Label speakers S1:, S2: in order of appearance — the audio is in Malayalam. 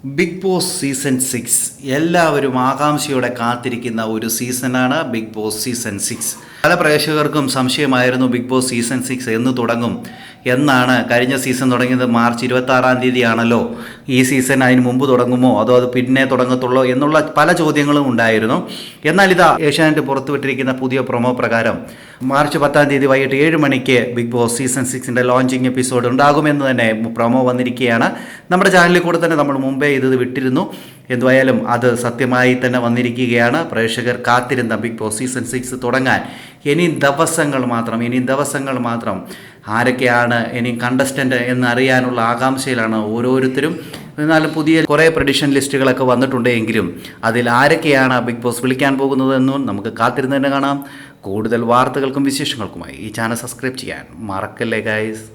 S1: ബിഗ് ബോസ് സീസൺ 6 എല്ലാവരും ആകാംക്ഷയോടെ കാത്തിരിക്കുന്ന ഒരു സീസണാണ് ബിഗ് ബോസ് സീസൺ 6. പല പ്രേക്ഷകർക്കും സംശയമായിരുന്നു ബിഗ് ബോസ് സീസൺ 6 എന്ന് തുടങ്ങും എന്നാണ്. കഴിഞ്ഞ സീസൺ തുടങ്ങിയത് മാർച്ച് 26-ാം തീയതിയാണല്ലോ. ഈ സീസൺ അതിന് മുമ്പ് തുടങ്ങുമോ അതോ അത് പിന്നെ തുടങ്ങത്തുള്ളൂ എന്നുള്ള പല ചോദ്യങ്ങളും ഉണ്ടായിരുന്നു. എന്നാൽ ഇതാ ഏഷ്യാനെറ്റ് പുറത്തുവിട്ടിരിക്കുന്ന പുതിയ പ്രൊമോ പ്രകാരം മാർച്ച് 10-ാം തീയതി വൈകിട്ട് 7 മണിക്ക് ബിഗ് ബോസ് സീസൺ 6ൻ്റെ ലോഞ്ചിങ് എപ്പിസോഡ് ഉണ്ടാകുമെന്ന് തന്നെ പ്രൊമോ വന്നിരിക്കുകയാണ്. നമ്മുടെ ചാനലിൽ കൂടെ തന്നെ നമ്മൾ മുമ്പേ ഇത് വിട്ടിരുന്നു. എന്തുവായാലും അത് സത്യമായി തന്നെ വന്നിരിക്കുകയാണ്. പ്രേക്ഷകർ കാത്തിരുന്ന ബിഗ് ബോസ് സീസൺ 6 തുടങ്ങാൻ ഇനി ദിവസങ്ങൾ മാത്രം. ആരൊക്കെയാണ് ഇനി കണ്ടസ്റ്റൻ്റ് എന്നറിയാനുള്ള ആകാംക്ഷയിലാണ് ഓരോരുത്തരും. എന്നാലും പുതിയ കുറേ പ്രഡിഷൻ ലിസ്റ്റുകളൊക്കെ വന്നിട്ടുണ്ട്. എങ്കിലും അതിൽ ആരൊക്കെയാണ് ബിഗ് ബോസ് വിളിക്കാൻ പോകുന്നതെന്നും നമുക്ക് കാത്തിരുന്ന് തന്നെ കാണാം. കൂടുതൽ വാർത്തകൾക്കും വിശേഷങ്ങൾക്കുമായി ഈ ചാനൽ സബ്സ്ക്രൈബ് ചെയ്യാൻ മറക്കല്ലേ ഗൈസ്.